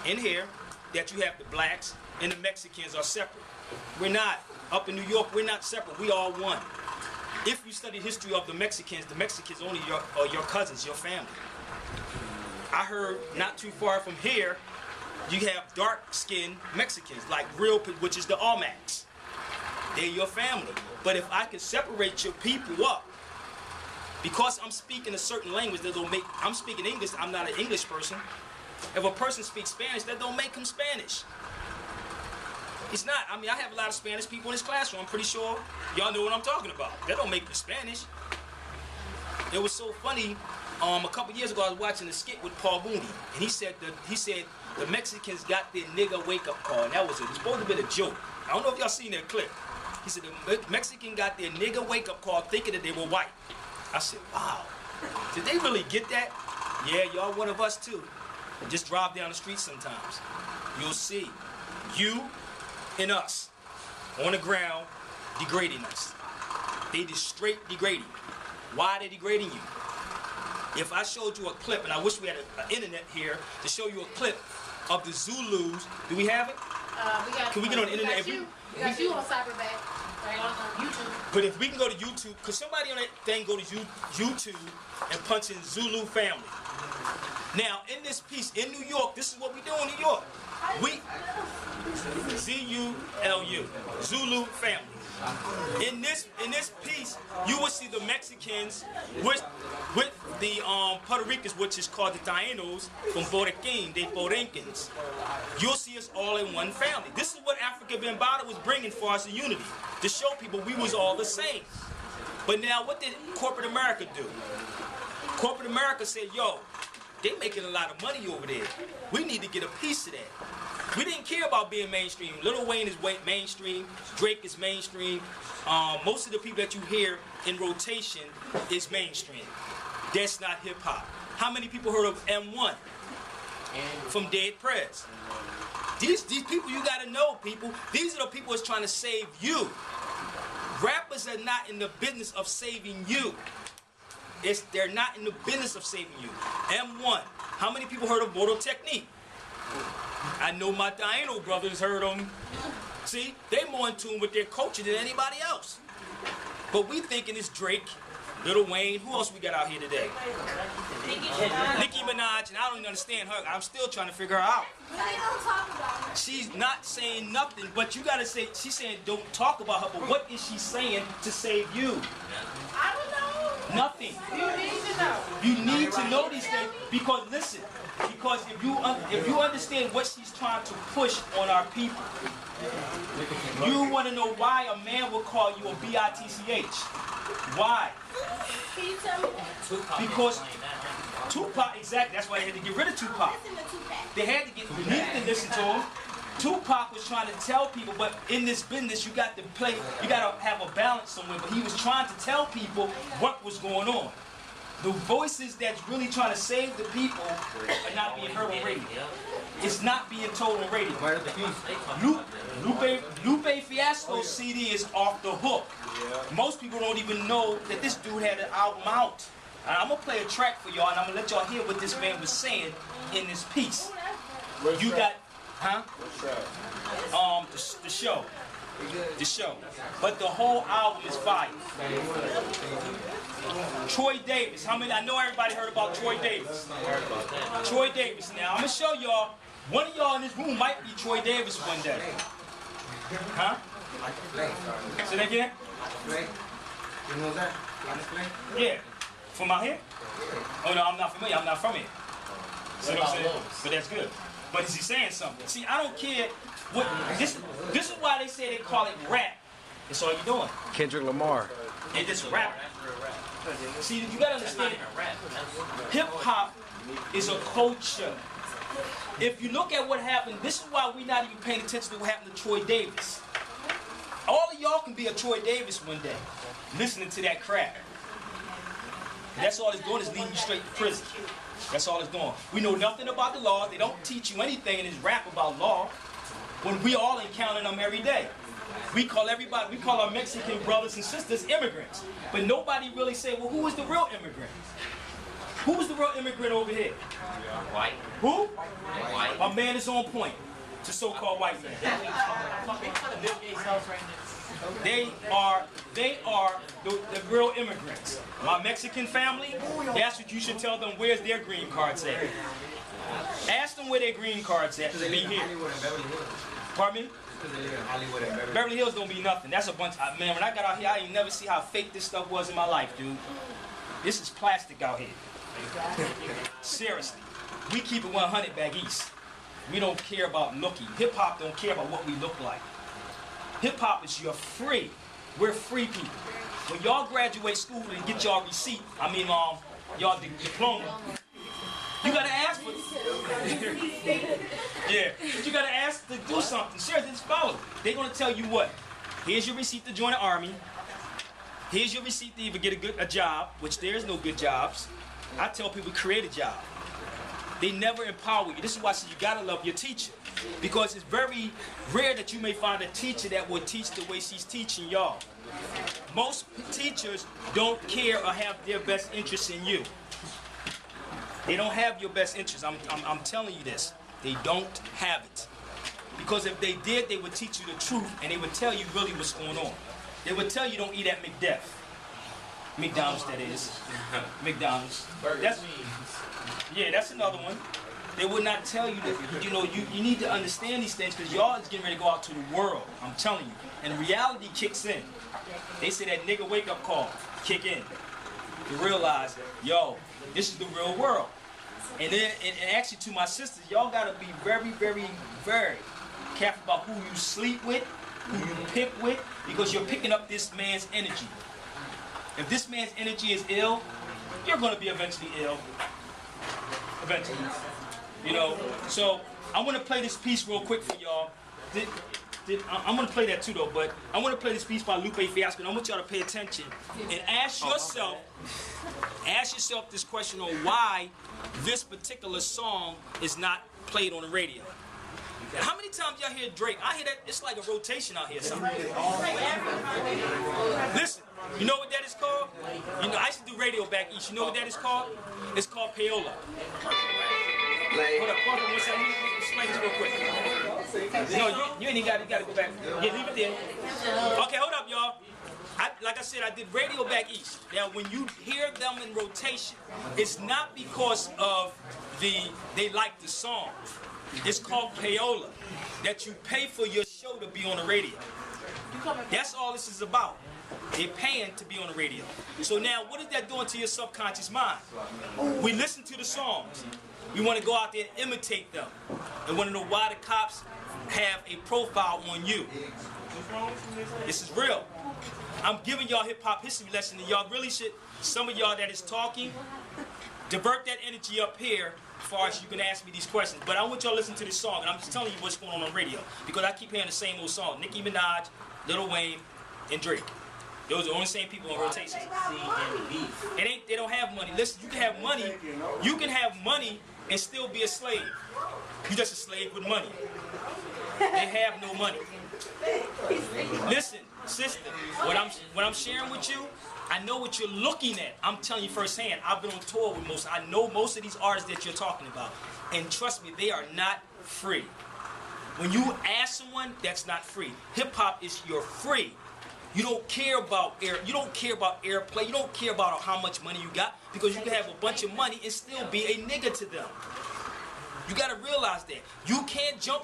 in here that you have the blacks and the Mexicans are separate. We're not. Up in New York, we're not separate. We all one. If you study the history of the Mexicans only are your cousins, your family. I heard not too far from here, you have dark-skinned Mexicans, like real, which is the Almacs. They're your family. But if I can separate your people up, because I'm speaking a certain language that don't make, I'm speaking English, I'm not an English person. If a person speaks Spanish, that don't make him Spanish. It's not. I mean, I have a lot of Spanish people in this classroom. I'm pretty sure y'all know what I'm talking about. That don't make you Spanish. It was so funny. A couple years ago, I was watching a skit with Paul Mooney, and he said the Mexicans got their nigga wake-up call, and that was supposed to be a joke. I don't know if y'all seen that clip. He said the Mexican got their nigga wake-up call thinking that they were white. I said, wow. Did they really get that? Yeah, y'all one of us too. Just drive down the street sometimes. You'll see. You and us on the ground degrading us. They just straight degrading. Why are they degrading you? If I showed you a clip, and I wish we had an internet here to show you a clip of the Zulus, do we have it? We got. Can we get on the internet? We got you on Sabir, right on YouTube. But if we can go to YouTube, could somebody on that thing go to YouTube and punch in Zulu family? Now, in this piece, in New York, this is what we do in New York. We, Z-U-L-U, Zulu family. In this piece, you will see the Mexicans with the Puerto Ricans, which is called the Taínos, from Borequín, the Borequins. You'll see us all in one family. This is what Africa Bambaataa was bringing for us in unity, to show people we was all the same. But now, what did corporate America do? Corporate America said, yo, they making a lot of money over there. We need to get a piece of that. We didn't care about being mainstream. Lil Wayne is mainstream. Drake is mainstream. Most of the people that you hear in rotation is mainstream. That's not hip hop. How many people heard of M1 from Dead Prez? These people you gotta know, people. These are the people that's trying to save you. Rappers are not in the business of saving you. They're not in the business of saving you. M1. How many people heard of Mortal Technique? I know my Taino brothers heard them. See, they more in tune with their culture than anybody else. But we thinking it's Drake, Lil Wayne. Who else we got out here today? Nicki Minaj, and I don't even understand her. I'm still trying to figure her out. She's not saying nothing, but you gotta say, she's saying don't talk about her, but what is she saying to save you? I don't know. Nothing. You need to know. You need to know these things because listen, because if you understand what she's trying to push on our people, you want to know why a man will call you a B-I-T-C-H. Why? Can you tell me that? Because Tupac, exactly, that's why they had to get rid of Tupac. They had to get, you needed to listen to him. Tupac was trying to tell people, but in this business, you got to play, you got to have a balance somewhere, but he was trying to tell people what was going on. The voices that's really trying to save the people are not being heard on radio. It's not being told on radio. Lupe Fiasco's CD is off the hook. Most people don't even know that this dude had an album out. And I'm going to play a track for y'all, and I'm going to let y'all hear what this man was saying in this piece. You got... Huh? The show. The show. But the whole album is fire. Troy Davis. How many? I know everybody heard about Troy Davis. Troy Davis. Now, I'm going to show y'all. One of y'all in this room might be Troy Davis one day. Huh? Say that again? You know that? Yeah. From out here? Oh, no, I'm not familiar. I'm not from here. See what I'm saying? But that's good. But is he saying something? See, I don't care what this is why they say they call it rap. That's all you're doing. Kendrick Lamar. And this rap. See, you gotta understand, hip hop is a culture. If you look at what happened, this is why we're not even paying attention to what happened to Troy Davis. All of y'all can be a Troy Davis one day, listening to that crap. And that's all it's doing is leading you straight to prison. That's all it's doing. We know nothing about the law. They don't teach you anything in this rap about law. When we all encounter them every day. We call our Mexican brothers and sisters immigrants. But nobody really say, well, who is the real immigrant? Who's the real immigrant over here? White. Who? White. My man is on point. It's a so-called white man. They are the real immigrants. My Mexican family, that's what you should tell them. Where's their green cards at? Ask them where their green cards at to be here. Pardon me? Beverly Hills don't mean nothing. That's a bunch. Man, when I got out here, I ain't never see how fake this stuff was in my life, dude. This is plastic out here. Seriously. We keep it 100 back east. We don't care about looking. Hip hop don't care about what we look like. Hip hop is you're free. We're free people. When y'all graduate school and get y'all receipt, y'all diploma, you gotta ask for it. Yeah, but you gotta ask to do something. Seriously, just follow. They're gonna tell you what? Here's your receipt to join the army. Here's your receipt to even get a job, which there is no good jobs. I tell people create a job. They never empower you. This is why I say you gotta love your teacher. Because it's very rare that you may find a teacher that will teach the way she's teaching y'all. Most teachers don't care or have their best interest in you. They don't have your best interest. I'm telling you this. They don't have it. Because if they did, they would teach you the truth and they would tell you really what's going on. They would tell you don't eat at McDonald's, that is. McDonald's. That's another one. They would not tell you that, you need to understand these things because y'all is getting ready to go out to the world. I'm telling you. And reality kicks in. They say that nigga wake up call kick in. To realize, yo, this is the real world. And then, and actually to my sisters, y'all gotta be very, very, very careful about who you sleep with, who you pick with, because you're picking up this man's energy. If this man's energy is ill, you're gonna be eventually ill. Eventually. So I want to play this piece real quick for y'all. I'm going to play that too though, but I want to play this piece by Lupe Fiasco, and I want y'all to pay attention and ask yourself this question on why this particular song is not played on the radio. How many times y'all hear Drake? I hear that it's like a rotation out here. Listen, you know what that is called? I used to do radio back east. You know what that is called? It's called payola. Hold up, one second. Let me explain this real quick. No, you ain't even got to go back. Yeah, leave it there. Okay, hold up, y'all. Like I said, I did radio back east. Now, when you hear them in rotation, it's not because of they like the song. It's called payola, that you pay for your show to be on the radio. That's all this is about. They're paying to be on the radio. So now, what is that doing to your subconscious mind? We listen to the songs. We want to go out there and imitate them. And want to know why the cops have a profile on you. This is real. I'm giving y'all hip-hop history lesson, and y'all really should, some of y'all that is talking, divert that energy up here as far as you can ask me these questions. But I want y'all to listen to this song, and I'm just telling you what's going on radio. Because I keep hearing the same old song. Nicki Minaj, Lil Wayne, and Drake. Those are the only same people on rotation. They don't have money. Listen, you can have money. You can have money and still be a slave. You're just a slave with money. They have no money. Listen, sister, what I'm sharing with you, I know what you're looking at. I'm telling you firsthand. I've been on tour with most. I know most of these artists that you're talking about, and trust me, they are not free. When you ask someone, that's not free. Hip hop is you're free. You don't care about airplay. You don't care about how much money you got, because you can have a bunch of money and still be a nigga to them. You gotta realize that. You can't jump